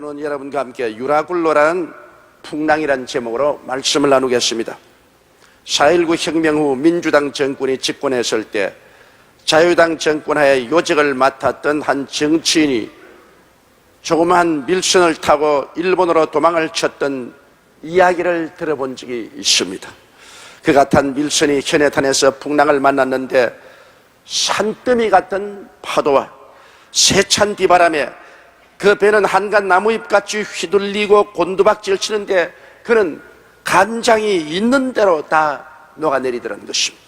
오늘은 여러분과 함께 유라굴로라는 풍랑이라는 제목으로 말씀을 나누겠습니다. 4.19 혁명 후 민주당 정권이 집권했을 때 자유당 정권하에 요직을 맡았던 한 정치인이 조그마한 밀선을 타고 일본으로 도망을 쳤던 이야기를 들어본 적이 있습니다. 그 같은 밀선이 현해탄에서 풍랑을 만났는데 산더미 같은 파도와 세찬 비바람에 그 배는 한간 나무잎같이 휘둘리고 곤두박질 치는데 그는 간장이 있는 대로 다 녹아내리더라는 것입니다.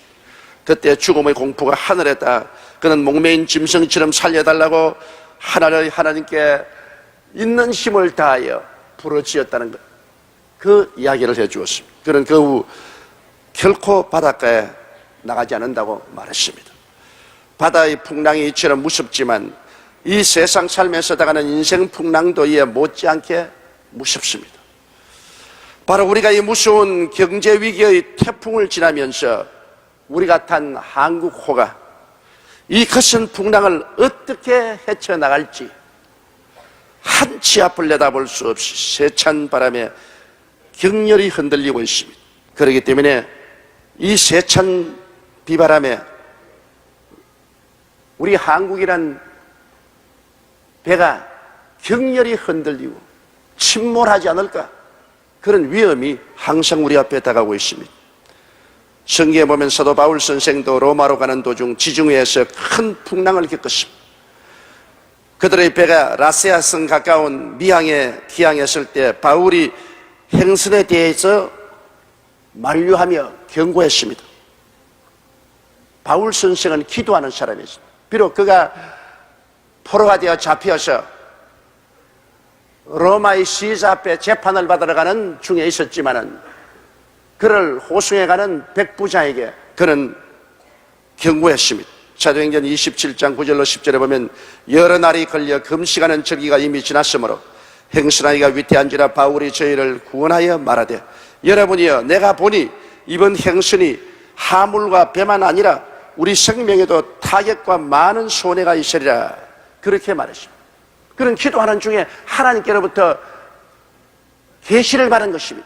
그때 죽음의 공포가 하늘에다 그는 목매인 짐승처럼 살려달라고 하나님께 있는 힘을 다하여 부르짖었다는 것, 그 이야기를 해주었습니다. 그는 그 후 결코 바닷가에 나가지 않는다고 말했습니다. 바다의 풍랑이 이처럼 무섭지만 이 세상 삶에서 당하는 인생 풍랑도 이에 못지않게 무섭습니다. 바로 우리가 이 무서운 경제 위기의 태풍을 지나면서 우리가 탄 한국호가 이 거센 풍랑을 어떻게 헤쳐나갈지 한 치 앞을 내다볼 수 없이 세찬 바람에 격렬히 흔들리고 있습니다. 그렇기 때문에 이 세찬 비바람에 우리 한국이란 배가 격렬히 흔들리고 침몰하지 않을까, 그런 위험이 항상 우리 앞에 다가오고 있습니다. 성경에 보면 사도 바울 선생도 로마로 가는 도중 지중해에서 큰 풍랑을 겪었습니다. 그들의 배가 라세아성 가까운 미항에 기항했을 때 바울이 행선에 대해서 만류하며 경고했습니다. 바울 선생은 기도하는 사람이었습니다. 비록 그가 포로가 되어 잡혀서 로마의 시자 앞에 재판을 받으러 가는 중에 있었지만은 그를 호송해가는 백부장에게 그는 경고했습니다. 사도행전 27장 9절로 10절에 보면 여러 날이 걸려 금식하는 절기가 이미 지났으므로 행선하기가 위태한지라 바울이 저희를 구원하여 말하되 여러분이여 내가 보니 이번 행선이 하물과 배만 아니라 우리 생명에도 타격과 많은 손해가 있으리라, 그렇게 말했습니다. 그런 기도하는 중에 하나님께로부터 계시를 받은 것입니다.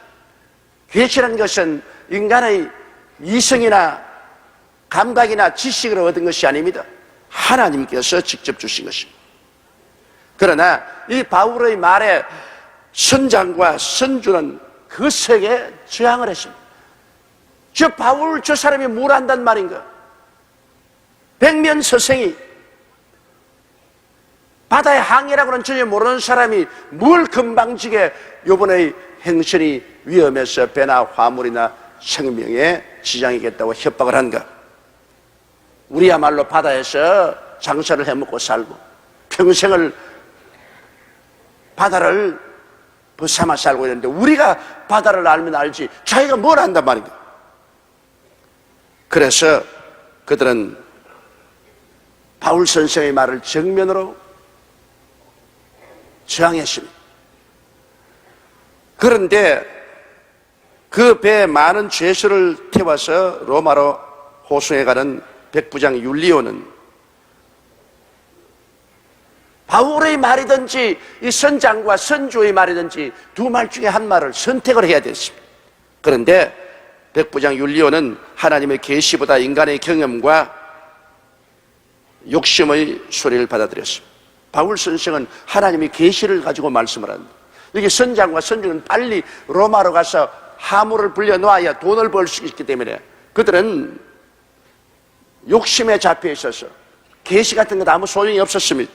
계시라는 것은 인간의 이성이나 감각이나 지식을 얻은 것이 아닙니다. 하나님께서 직접 주신 것입니다. 그러나 이 바울의 말에 선장과 선주는 그 색에 저항을 했습니다. 저 바울 저 사람이 뭘 안단 말인가? 백면서생이 바다의 항해라고는 전혀 모르는 사람이 뭘 금방지게 요번에 행선이 위험해서 배나 화물이나 생명에 지장이겠다고 협박을 한가? 우리야말로 바다에서 장사를 해먹고 살고 평생을 바다를 벗삼아 살고 있는데 우리가 바다를 알면 알지 자기가 뭘 안단 말인가? 그래서 그들은 바울 선생의 말을 정면으로 저항했습니다. 그런데 그 배에 많은 죄수를 태워서 로마로 호송해 가는 백부장 율리오는 바울의 말이든지 이 선장과 선주의 말이든지 두 말 중에 한 말을 선택을 해야 됐습니다. 그런데 백부장 율리오는 하나님의 계시보다 인간의 경험과 욕심의 소리를 받아들였습니다. 바울 선생은 하나님의 계시를 가지고 말씀을 합니다. 여기 선장과 선주는 빨리 로마로 가서 하물을 불려놓아야 돈을 벌 수 있기 때문에 그들은 욕심에 잡혀 있어서 계시 같은 것 아무 소용이 없었습니다.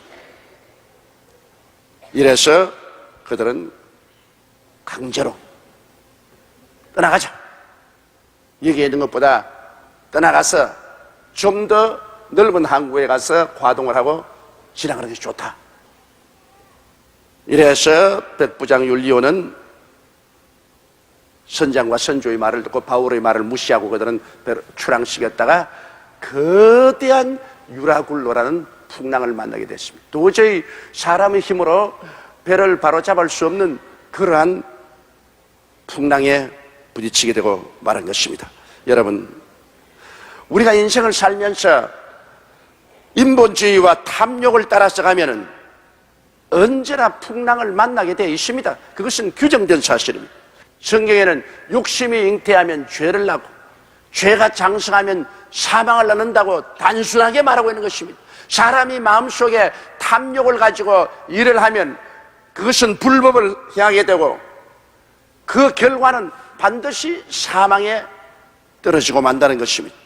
이래서 그들은 강제로 떠나가자, 여기에 있는 것보다 떠나가서 좀 더 넓은 항구에 가서 과동을 하고 지나가는 것이 좋다. 이래서 백부장 율리오는 선장과 선주의 말을 듣고 바울의 말을 무시하고 그들은 배를 출항시켰다가 거대한 유라굴로라는 풍랑을 만나게 됐습니다. 도저히 사람의 힘으로 배를 바로잡을 수 없는 그러한 풍랑에 부딪히게 되고 말한 것입니다. 여러분, 우리가 인생을 살면서 인본주의와 탐욕을 따라서 가면은 언제나 풍랑을 만나게 되어 있습니다. 그것은 규정된 사실입니다. 성경에는 욕심이 잉태하면 죄를 낳고 죄가 장성하면 사망을 낳는다고 단순하게 말하고 있는 것입니다. 사람이 마음속에 탐욕을 가지고 일을 하면 그것은 불법을 향하게 되고 그 결과는 반드시 사망에 떨어지고 만다는 것입니다.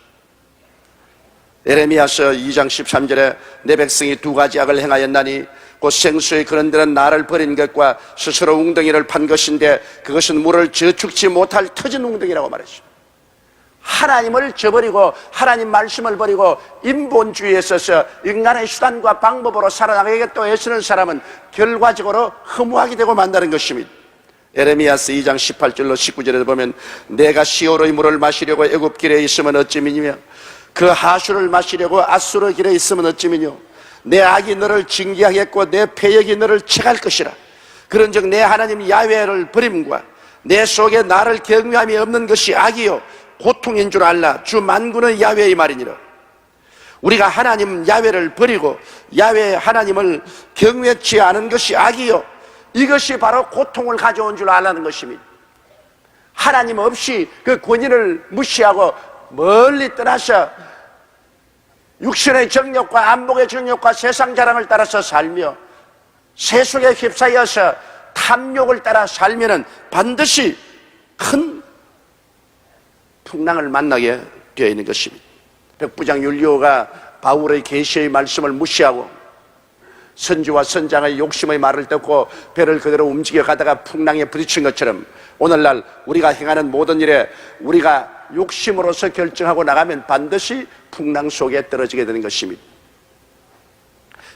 에레미야서 2장 13절에 내 백성이 두 가지 악을 행하였나니 곧 생수의 그런 데는 나를 버린 것과 스스로 웅덩이를 판 것인데 그것은 물을 저축지 못할 터진 웅덩이라고 말했습니다. 하나님을 저버리고 하나님 말씀을 버리고 인본주의에 있어서 인간의 수단과 방법으로 살아나가겠다고 애쓰는 사람은 결과적으로 허무하게 되고 만다는 것입니다. 에레미야서 2장 18절로 19절에 보면 내가 시오로의 물을 마시려고 애굽 길에 있으면 어찌미니며 그 하수를 마시려고 아수르 길에 있으면 어찌미뇨 내 악이 너를 징계하겠고 내 패역이 너를 책할 것이라. 그런즉 내 하나님 야훼를 버림과 내 속에 나를 경외함이 없는 것이 악이요 고통인 줄 알라. 주 만군의 야훼의 말이니라. 우리가 하나님 야훼를 버리고 야훼 하나님을 경외치 않은 것이 악이요 이것이 바로 고통을 가져온 줄 알라는 것입니다. 하나님 없이 그 권위를 무시하고 멀리 떠나서 육신의 정욕과 안목의 정욕과 세상 자랑을 따라서 살며 세속에 휩싸여서 탐욕을 따라 살면은 반드시 큰 풍랑을 만나게 되어 있는 것입니다. 백부장 율리오가 바울의 계시의 말씀을 무시하고 선지와 선장의 욕심의 말을 듣고 배를 그대로 움직여 가다가 풍랑에 부딪힌 것처럼 오늘날 우리가 행하는 모든 일에 우리가 욕심으로서 결정하고 나가면 반드시 풍랑 속에 떨어지게 되는 것입니다.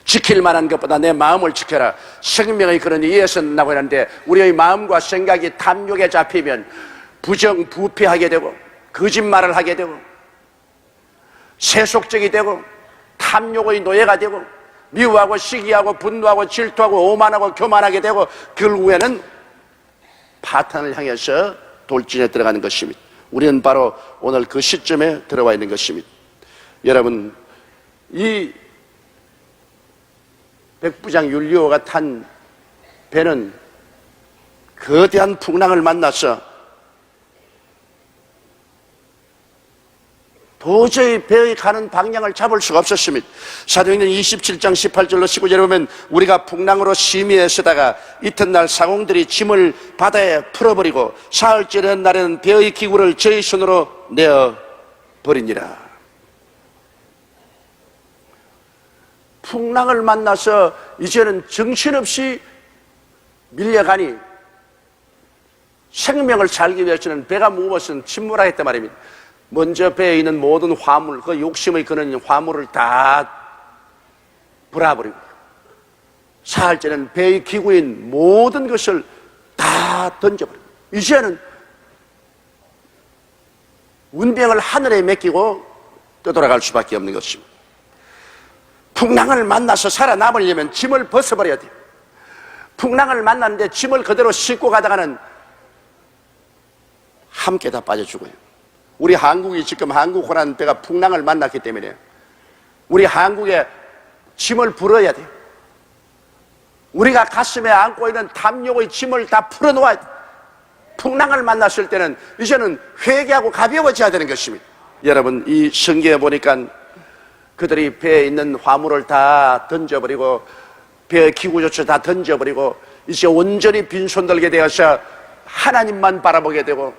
지킬 만한 것보다 내 마음을 지켜라. 생명의 그런 이에서 나고 있는데 우리의 마음과 생각이 탐욕에 잡히면 부정부패하게 되고 거짓말을 하게 되고 세속적이 되고 탐욕의 노예가 되고 미워하고 시기하고 분노하고 질투하고 오만하고 교만하게 되고 결국에는 파탄을 향해서 돌진에 들어가는 것입니다. 우리는 바로 오늘 그 시점에 들어와 있는 것입니다. 여러분, 이 백부장 율리오가 탄 배는 거대한 풍랑을 만나서 도저히 배의 가는 방향을 잡을 수가 없었습니다. 사도행전 27장 18절로 19절에 보면 우리가 풍랑으로 심히에 서다가 이튿날 상공들이 짐을 바다에 풀어버리고 사흘째 된 날에는 배의 기구를 저희 손으로 내어버리니라. 풍랑을 만나서 이제는 정신없이 밀려가니 생명을 살기 위해서는 배가 무거워서는 침몰하겠단 말입니다. 먼저 배에 있는 모든 화물, 그 욕심의 그런 화물을 다 불어버리고 사흘째는 배의 기구인 모든 것을 다 던져버리고 이제는 운명을 하늘에 맡기고 떠돌아갈 수밖에 없는 것입니다. 풍랑을 만나서 살아남으려면 짐을 벗어버려야 돼요. 풍랑을 만났는데 짐을 그대로 싣고 가다가는 함께 다 빠져 죽어요. 우리 한국이 지금 한국호라는 배가 풍랑을 만났기 때문에 우리 한국에 짐을 풀어야 돼요. 우리가 가슴에 안고 있는 탐욕의 짐을 다 풀어놓아야 돼요. 풍랑을 만났을 때는 이제는 회개하고 가벼워져야 되는 것입니다. 여러분, 이 성경에 보니까 그들이 배에 있는 화물을 다 던져버리고 배의 기구조차 다 던져버리고 이제 온전히 빈손 들게 되어서 하나님만 바라보게 되고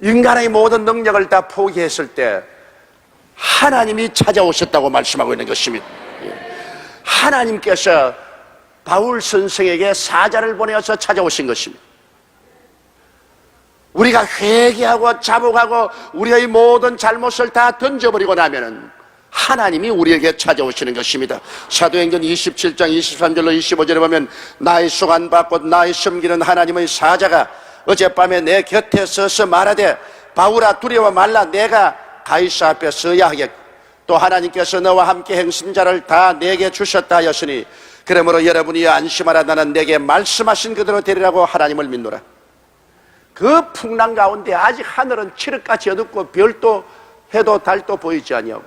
인간의 모든 능력을 다 포기했을 때 하나님이 찾아오셨다고 말씀하고 있는 것입니다. 하나님께서 바울 선생에게 사자를 보내어서 찾아오신 것입니다. 우리가 회개하고 자복하고 우리의 모든 잘못을 다 던져버리고 나면은 하나님이 우리에게 찾아오시는 것입니다. 사도행전 27장 23절로 25절에 보면 나의 수간바 곧 나의 섬기는 하나님의 사자가 어젯밤에 내 곁에 서서 말하되 바울아 두려워 말라 내가 가이사 앞에 서야 하겠고 또 하나님께서 너와 함께 행심자를 다 내게 주셨다 하였으니 그러므로 여러분이 안심하라 나는 내게 말씀하신 그대로 되리라고 하나님을 믿노라. 그 풍랑 가운데 아직 하늘은 칠흑같이 어둡고 별도 해도 달도 보이지 아니하고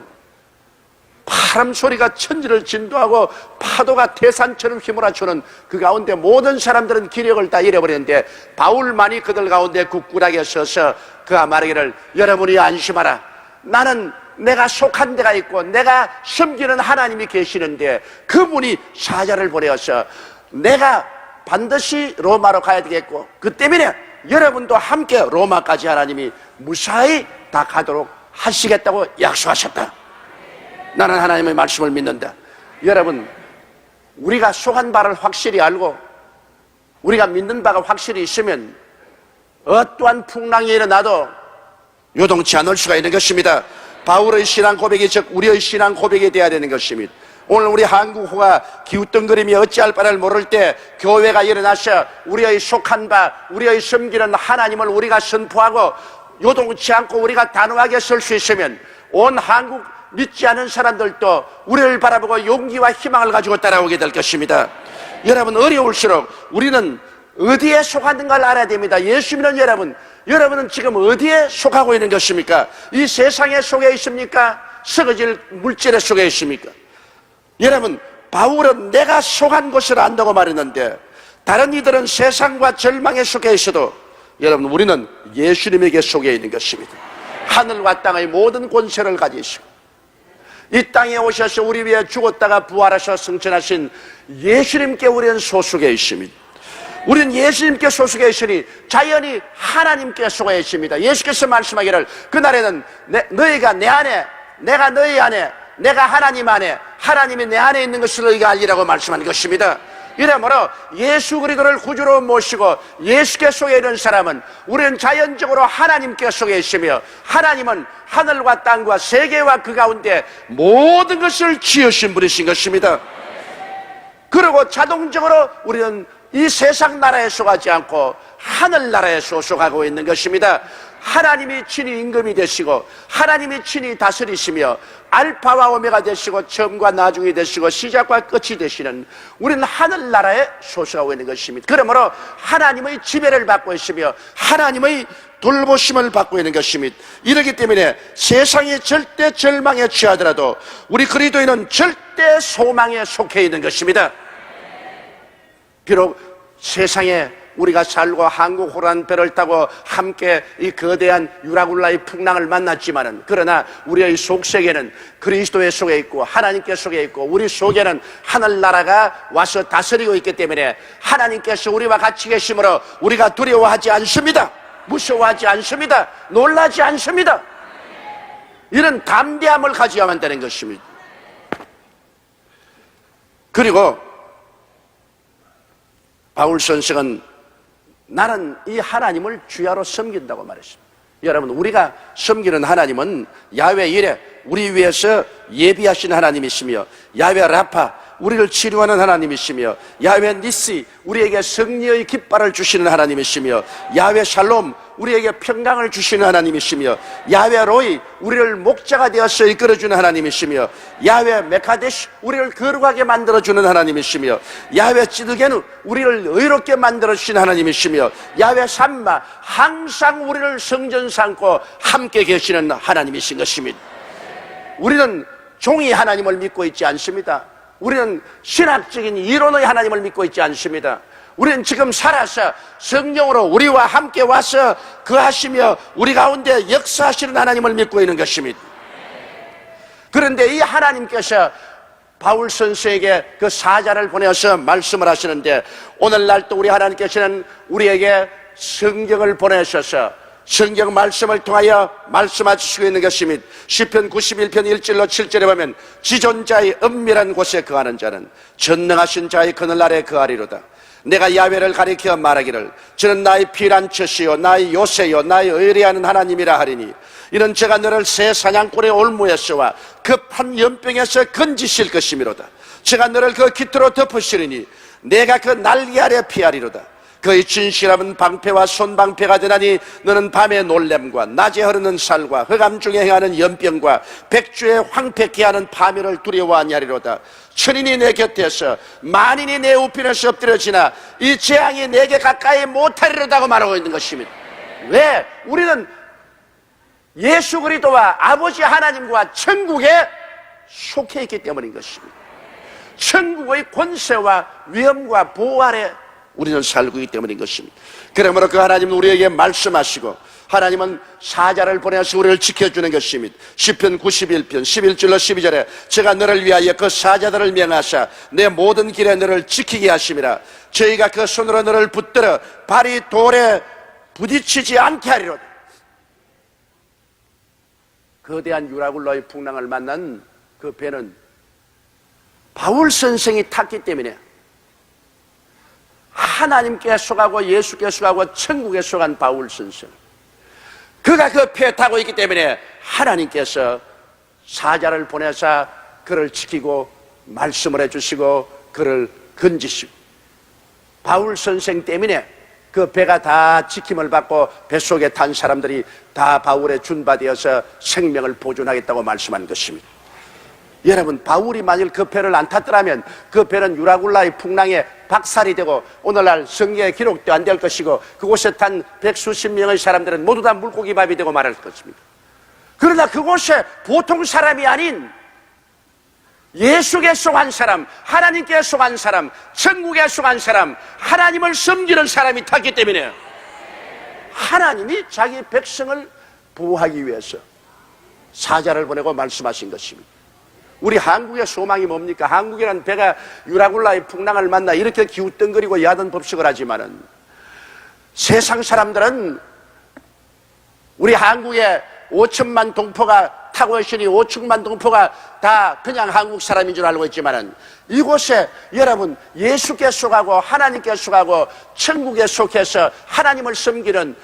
바람 소리가 천지를 진도하고 파도가 태산처럼 휘몰아치는 그 가운데 모든 사람들은 기력을 다 잃어버렸는데 바울만이 그들 가운데 굳건하게 서서 그가 말하기를 여러분이 안심하라. 나는 내가 속한 데가 있고 내가 섬기는 하나님이 계시는데 그분이 사자를 보내어서 내가 반드시 로마로 가야 되겠고 그 때문에 여러분도 함께 로마까지 하나님이 무사히 다 가도록 하시겠다고 약속하셨다. 나는 하나님의 말씀을 믿는다. 여러분, 우리가 속한 바를 확실히 알고 우리가 믿는 바가 확실히 있으면 어떠한 풍랑이 일어나도 요동치 않을 수가 있는 것입니다. 바울의 신앙 고백이 즉 우리의 신앙 고백이 되어야 되는 것입니다. 오늘 우리 한국호가 기웃덩거림이 어찌할 바를 모를 때 교회가 일어나서 우리의 속한 바, 우리의 섬기는 하나님을 우리가 선포하고 요동치 않고 우리가 단호하게 설 수 있으면 온 한국 믿지 않은 사람들도 우리를 바라보고 용기와 희망을 가지고 따라오게 될 것입니다. 여러분, 어려울수록 우리는 어디에 속하는가를 알아야 됩니다. 예수 믿는 여러분은 지금 어디에 속하고 있는 것입니까? 이 세상에 속해 있습니까? 썩어질 물질에 속해 있습니까? 여러분, 바울은 내가 속한 것을 안다고 말했는데 다른 이들은 세상과 절망에 속해 있어도 여러분, 우리는 예수님에게 속해 있는 것입니다. 하늘과 땅의 모든 권세를 가지시고 이 땅에 오셔서 우리 위해 죽었다가 부활하셔 승천하신 예수님께 우리는 소속해 있습니다. 우리는 예수님께 소속해 있으니 자연히 하나님께 속해 있습니다. 예수께서 말씀하기를 그날에는 너희가 내 안에, 내가 너희 안에, 내가 하나님 안에, 하나님이 내 안에 있는 것을 너희가 알리라고 말씀하는 것입니다. 이러므로 예수 그리스도를 구주로 모시고 예수께 속해 있는 사람은 우리는 자연적으로 하나님께 속해 있으며 하나님은 하늘과 땅과 세계와 그 가운데 모든 것을 지으신 분이신 것입니다. 그리고 자동적으로 우리는 이 세상 나라에 속하지 않고 하늘나라에 소속하고 있는 것입니다. 하나님이 친히 임금이 되시고 하나님이 친히 다스리시며 알파와 오메가 되시고 처음과 나중이 되시고 시작과 끝이 되시는 우리는 하늘나라에 소속하고 있는 것입니다. 그러므로 하나님의 지배를 받고 있으며 하나님의 돌보심을 받고 있는 것입니다. 이렇기 때문에 세상이 절대 절망에 취하더라도 우리 그리스도인은 절대 소망에 속해 있는 것입니다. 비록 세상에 우리가 살고 한국 호란 배를 타고 함께 이 거대한 유라굴라의 풍랑을 만났지만은 그러나 우리의 속세계는 그리스도의 속에 있고 하나님께 속에 있고 우리 속에는 하늘나라가 와서 다스리고 있기 때문에 하나님께서 우리와 같이 계심으로 우리가 두려워하지 않습니다. 무서워하지 않습니다. 놀라지 않습니다. 이런 담대함을 가져야만 되는 것입니다. 그리고 바울 선생은 나는 이 하나님을 주야로 섬긴다고 말했습니다. 여러분, 우리가 섬기는 하나님은 야훼 이레, 우리 위해서 예비하신 하나님이시며 야훼 라파, 우리를 치료하는 하나님이시며 야훼 니시, 우리에게 승리의 깃발을 주시는 하나님이시며 야훼 샬롬, 우리에게 평강을 주시는 하나님이시며 야훼 로이, 우리를 목자가 되어서 이끌어주는 하나님이시며 야훼 메카데시, 우리를 거룩하게 만들어주는 하나님이시며 야훼 찌드게누, 우리를 의롭게 만들어주시는 하나님이시며 야훼 삼마, 항상 우리를 성전 삼고 함께 계시는 하나님이신 것입니다. 우리는 종이 하나님을 믿고 있지 않습니다. 우리는 신학적인 이론의 하나님을 믿고 있지 않습니다. 우리는 지금 살아서 성령으로 우리와 함께 와서 거하시며 우리 가운데 역사하시는 하나님을 믿고 있는 것입니다. 그런데 이 하나님께서 바울 선생에게 그 사자를 보내서 말씀을 하시는데 오늘날 또 우리 하나님께서는 우리에게 성경을 보내셔서 성경 말씀을 통하여 말씀하시고 있는 것입니다. 시편 91편 1절로 7절에 보면 지존자의 은밀한 곳에 거하는 자는 전능하신 자의 그늘 아래 거하리로다. 내가 야훼를 가리켜 말하기를 저는 나의 피난처시요 나의 요새요 나의 의뢰하는 하나님이라 하리니 이는 제가 너를 새 사냥꾼의 올무에서와 급한 연병에서 건지실 것이미로다. 제가 너를 그 깃으로 덮으시리니 내가 그 날개 아래 피하리로다. 그의 진실함은 방패와 손방패가 되나니 너는 밤의 놀램과 낮에 흐르는 살과 흑암 중에 행하는 연병과 백주에 황폐케 하는 파멸을 두려워 아니하리로다. 천인이 내 곁에서 만인이 내 우편에서 엎드려지나 이 재앙이 내게 가까이 못하리로다고 말하고 있는 것입니다. 왜? 우리는 예수 그리스도와 아버지 하나님과 천국에 속해 있기 때문인 것입니다. 천국의 권세와 위엄과 보호 아래 우리는 살고 있기 때문인 것입니다. 그러므로 그 하나님은 우리에게 말씀하시고, 하나님은 사자를 보내서 우리를 지켜주는 것입니다. 시편 91편 11절로 12절에 제가 너를 위하여 그 사자들을 명하사 내 모든 길에 너를 지키게 하심이라. 저희가 그 손으로 너를 붙들어 발이 돌에 부딪히지 않게 하리로다. 거대한 유라굴로의 풍랑을 만난 그 배는 바울 선생이 탔기 때문에 하나님께 속하고 예수께 속하고 천국에 속한 바울 선생, 그가 그 배에 타고 있기 때문에 하나님께서 사자를 보내사 그를 지키고 말씀을 해주시고 그를 건지시고, 바울 선생 때문에 그 배가 다 지킴을 받고 뱃속에 탄 사람들이 다 바울의 준바되어서 생명을 보존하겠다고 말씀한 것입니다. 여러분, 바울이 만일 그 배를 안 탔더라면 그 배는 유라굴라의 풍랑에 박살이 되고 오늘날 성경에 기록도 안 될 것이고 그곳에 탄 백수십 명의 사람들은 모두 다 물고기밥이 되고 말할 것입니다. 그러나 그곳에 보통 사람이 아닌 예수께 속한 사람, 하나님께 속한 사람, 천국에 속한 사람, 하나님을 섬기는 사람이 탔기 때문에 하나님이 자기 백성을 보호하기 위해서 사자를 보내고 말씀하신 것입니다. 우리 한국의 소망이 뭡니까? 한국이라는 배가 유라굴라의 풍랑을 만나 이렇게 기웃덩거리고 야단 법석을 하지만은 세상 사람들은 우리 한국에 5천만 동포가 타고 있으니 5천만 동포가 다 그냥 한국 사람인 줄 알고 있지만은 이곳에 여러분 예수께 속하고 하나님께 속하고 천국에 속해서 하나님을 섬기는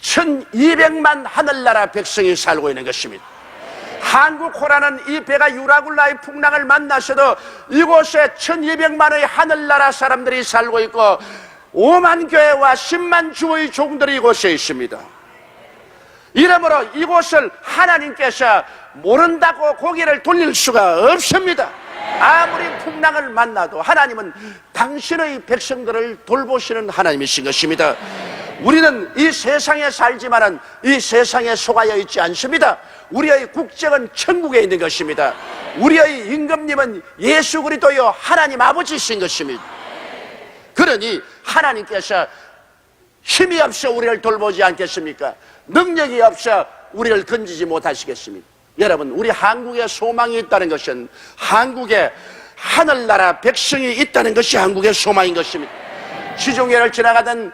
1200만 하늘나라 백성이 살고 있는 것입니다. 한국호라는 이 배가 유라굴라의 풍랑을 만나서도 이곳에 1200만의 하늘나라 사람들이 살고 있고 5만 교회와 10만 주의 종들이 이곳에 있습니다. 이러므로 이곳을 하나님께서 모른다고 고개를 돌릴 수가 없습니다. 아무리 풍랑을 만나도 하나님은 당신의 백성들을 돌보시는 하나님이신 것입니다. 우리는 이 세상에 살지만은 이 세상에 속하여 있지 않습니다. 우리의 국적은 천국에 있는 것입니다. 우리의 임금님은 예수 그리스도요 하나님 아버지이신 것입니다. 그러니 하나님께서 힘이 없어 우리를 돌보지 않겠습니까? 능력이 없어 우리를 건지지 못하시겠습니까? 여러분, 우리 한국에 소망이 있다는 것은 한국에 하늘나라 백성이 있다는 것이 한국의 소망인 것입니다. 시종교를 지나가던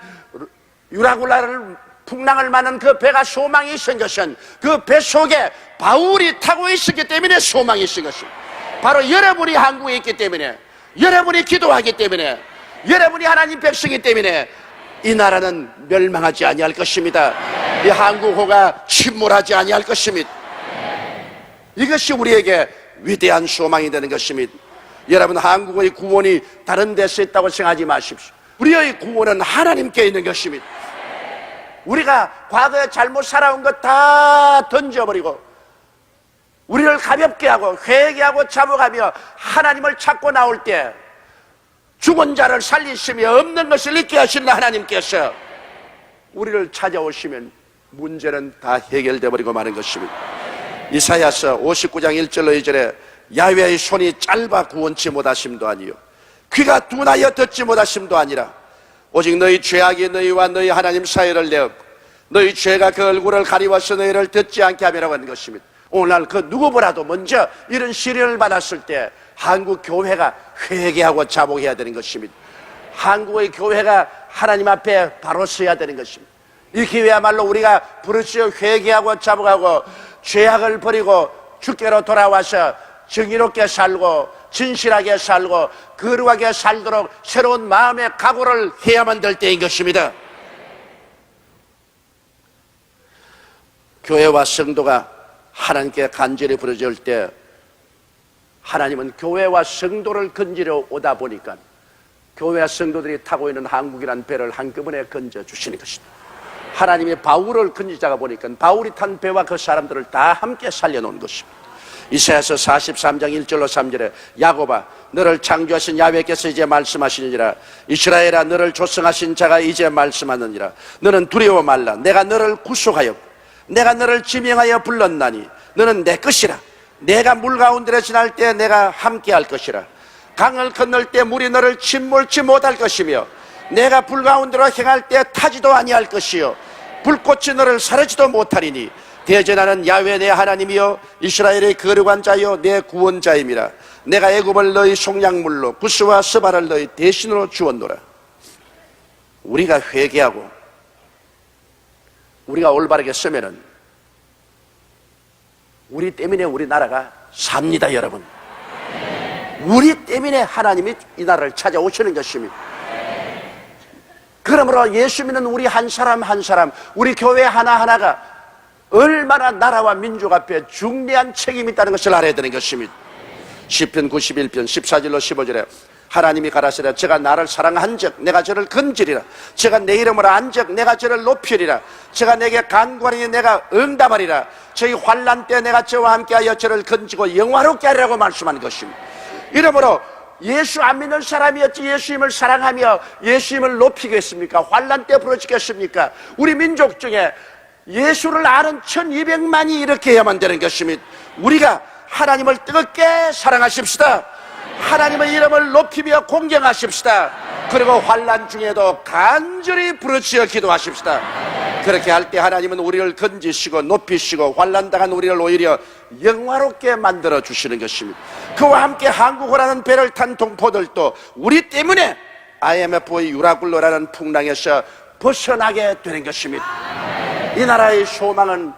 유라굴라를 풍랑을 만난 그 배가 소망이 있은 것은 그 배 속에 바울이 타고 있었기 때문에 소망이 있은 것입니다. 바로 여러분이 한국에 있기 때문에, 여러분이 기도하기 때문에, 여러분이 하나님 백성이기 때문에 이 나라는 멸망하지 아니할 것입니다. 이 한국호가 침몰하지 아니할 것입니다. 이것이 우리에게 위대한 소망이 되는 것입니다. 여러분, 한국의 구원이 다른 데서 있다고 생각하지 마십시오. 우리의 구원은 하나님께 있는 것입니다. 우리가 과거에 잘못 살아온 것 다 던져버리고 우리를 가볍게 하고 회개하고 잡아가며 하나님을 찾고 나올 때 죽은 자를 살리시며 없는 것을 있게 하시는 하나님께서 우리를 찾아오시면 문제는 다 해결되어 버리고 마는 것입니다. 이사야서 59장 1절로 2절에 야훼의 손이 짧아 구원치 못하심도 아니요 귀가 둔하여 듣지 못하심도 아니라 오직 너희 죄악이 너희와 너희 하나님 사이를 내었고 너희 죄가 그 얼굴을 가리워서 너희를 듣지 않게 하미라고 하는 것입니다. 오늘날 그 누구보다도 먼저 이런 시련을 받았을 때 한국 교회가 회개하고 자복해야 되는 것입니다. 한국의 교회가 하나님 앞에 바로 서야 되는 것입니다. 이 기회야말로 우리가 부르짖어 회개하고 자복하고 죄악을 버리고 주께로 돌아와서 정의롭게 살고 진실하게 살고 거룩하게 살도록 새로운 마음의 각오를 해야만 될 때인 것입니다. 교회와 성도가 하나님께 간절히 부르짖을 때 하나님은 교회와 성도를 건지려 오다 보니까 교회와 성도들이 타고 있는 한국이라는 배를 한꺼번에 건져 주시는 것입니다. 하나님이 바울을 건지자가 보니까 바울이 탄 배와 그 사람들을 다 함께 살려놓은 것입니다. 이사야서 43장 1절로 3절에 야곱아 너를 창조하신 야훼께서 이제 말씀하시느니라 이스라엘아 너를 조성하신 자가 이제 말씀하느니라 너는 두려워 말라 내가 너를 구속하였고 내가 너를 지명하여 불렀나니 너는 내 것이라 내가 물 가운데로 지날 때 내가 함께 할 것이라. 강을 건널 때 물이 너를 침몰치 못할 것이며 내가 불 가운데로 행할 때 타지도 아니할 것이요 불꽃이 너를 사르지도 못하리니 대전하는 야훼 내 하나님이여 이스라엘의 거룩한 자여 내 구원자임이라. 내가 애굽을 너희 속량물로 구스와 스바를 너희 대신으로 주었노라. 우리가 회개하고 우리가 올바르게 쓰면은 우리 때문에 우리나라가 삽니다, 여러분. 우리 때문에 하나님이 이 나라를 찾아오시는 것입니다. 그러므로 예수 믿는 우리 한 사람 한 사람, 우리 교회 하나하나가 얼마나 나라와 민족 앞에 중대한 책임이 있다는 것을 알아야 되는 것입니다. 시편 91편 14절로 15절에 하나님이 가라사대 제가 나를 사랑한즉 내가 저를 건지리라. 제가 내 이름을 안즉 내가 저를 높이리라. 제가 내게 간구하니 내가 응답하리라. 저희 환난 때 내가 저와 함께하여 저를 건지고 영화롭게 하리라고 말씀한 것입니다. 이러므로 예수 안 믿는 사람이 어찌 예수님을 사랑하며 예수님을 높이겠습니까? 환난 때 부러지겠습니까? 우리 민족 중에 예수를 아는 1200만이 이렇게 해야만 되는 것입니다. 우리가 하나님을 뜨겁게 사랑하십시다. 하나님의 이름을 높이며 공경하십시다. 그리고 환난 중에도 간절히 부르짖어 기도하십시다. 그렇게 할 때 하나님은 우리를 건지시고 높이시고 환난 당한 우리를 오히려 영화롭게 만들어 주시는 것입니다. 그와 함께 한국어라는 배를 탄 동포들도 우리 때문에 IMF의 유라굴로라는 풍랑에서 벗어나게 되는 것입니다. 이 나라의 소망은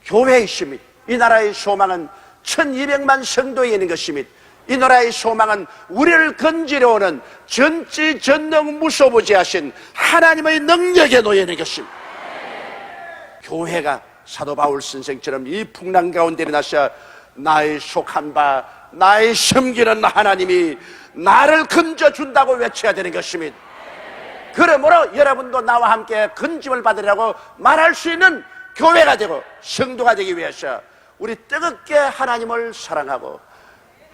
교회에 있습니다. 이 나라의 소망은 1200만 성도에 있는 것입니다. 이 나라의 소망은 우리를 건지려 오는 전지전능 무소부지하신 하나님의 능력에 놓여 있는 것입니다. 교회가 사도 바울 선생처럼 이 풍랑 가운데 일어나서 나의 속한 바 나의 섬기는 하나님이 나를 건져준다고 외쳐야 되는 것입니다. 그러므로 여러분도 나와 함께 건짐을 받으라고 말할 수 있는 교회가 되고 성도가 되기 위해서 우리 뜨겁게 하나님을 사랑하고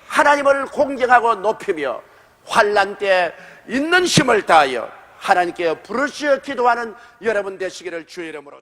하나님을 공경하고 높이며 환난 때 있는 힘을 다하여 하나님께 부르짖어 기도하는 여러분 되시기를 주의 이름으로